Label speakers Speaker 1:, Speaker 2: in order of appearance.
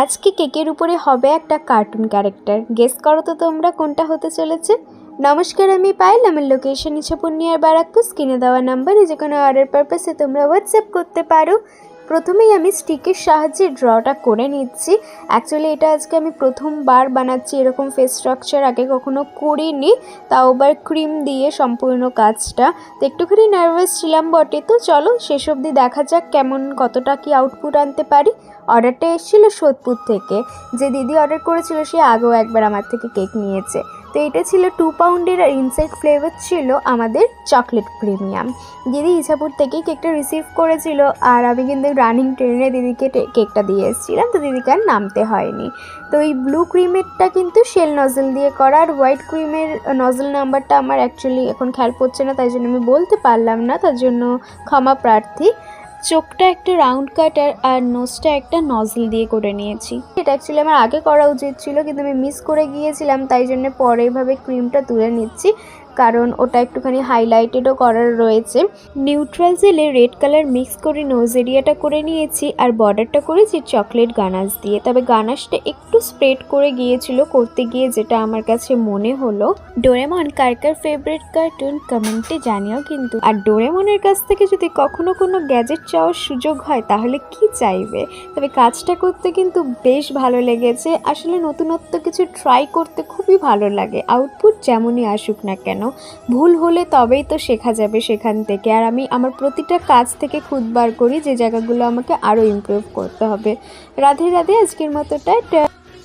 Speaker 1: আজকে কেকের উপরে হবে একটা কার্টুন ক্যারেক্টার। গেস করো তো তোমরা কোনটা হতে চলেছে। নমস্কার, আমি পায়েল। আমার লোকেশন ইছাপুর বারাকপুর। স্ক্রিনে দেওয়া নাম্বারে যে কোনো অর্ডার পারপাসে তোমরা হোয়াটসঅ্যাপ করতে পারো। প্রথমেই আমি স্টিকের সাহায্যে ড্রটা করে নিচ্ছি। অ্যাকচুয়ালি এটা আজকে আমি প্রথমবার বানাচ্ছি, এরকম ফেস স্ট্রাকচার আগে কখনো করিনি, তাও আবার ক্রিম দিয়ে সম্পূর্ণ কাজটা। তো একটুখানি নার্ভাস ছিলাম বটে। তো চলো শেষ অবধি দেখা যাক কতটা কি আউটপুট আনতে পারি। অর্ডারটা এসেছিলো সোদপুর থেকে। যে দিদি অর্ডার করেছিল সে আগেও একবার আমার থেকে কেক নিয়েছে। তো এটা ছিল 2 পাউন্ডের আর ইনসাইড ফ্লেভার ছিল আমাদের চকলেট প্রিমিয়াম। দিদি ইছাপুর থেকেই কেকটা রিসিভ করেছিল, আর আমি কিন্তু রানিং ট্রেনে দিদিকে কেকটা দিয়ে এসেছিলাম, তো দিদিকে আর নামতে হয়নি। তো এই ব্লু ক্রিমেরটা কিন্তু শেল নজল দিয়ে করা, আর হোয়াইট ক্রিমের নজল নাম্বারটা আমার অ্যাকচুয়ালি এখন খেয়াল পড়ছে না, তাই জন্য আমি বলতে পারলাম না, তার জন্য ক্ষমা প্রার্থী। চোখটা একটা রাউন্ড কাটার আর নোজটা একটা নজল দিয়ে করে নিয়েছি। এটা অ্যাকচুয়ালি আমার আগে করা উচিত ছিল, কিন্তু আমি মিস করে গিয়েছিলাম, তাই জন্য পরে এভাবে ক্রিমটা তুলে নিচ্ছি, কারণ ওটা একটুখানি হাইলাইটেডও করার রয়েছে। নিউট্রাল জেলে রেড কালার মিক্স করে নোজ এরিয়াটা করে নিয়েছি, আর বর্ডারটা করেছি চকলেট গানাশ দিয়ে। তবে গানাশটা একটু স্প্রেড করে গিয়েছিল করতে গিয়ে, যেটা আমার কাছে মনে হলো। ডোরেমন কার কার ফেভারিট কার্টুন কমেন্টে জানিও কিন্তু। আর ডোরেমনের কাছ থেকে যদি কখনো কোনো গ্যাজেট চাওয়ার সুযোগ হয় তাহলে কি চাইবে। তবে কাজটা করতে কিন্তু বেশ ভালো লেগেছে। আসলে নতুনত্ব কিছু ট্রাই করতে খুবই ভালো লাগে, আউটপুট যেমনই আসুক না কেন। ভুল হলে তবেই তো শেখা যাবে সেখান থেকে। আর আমি আমার প্রতিটা কাজ থেকে খুদ বার করি যে জায়গাগুলো আমাকে আরও ইমপ্রুভ করতে হবে। রাধে রাধে, আজকের মতো টাটা।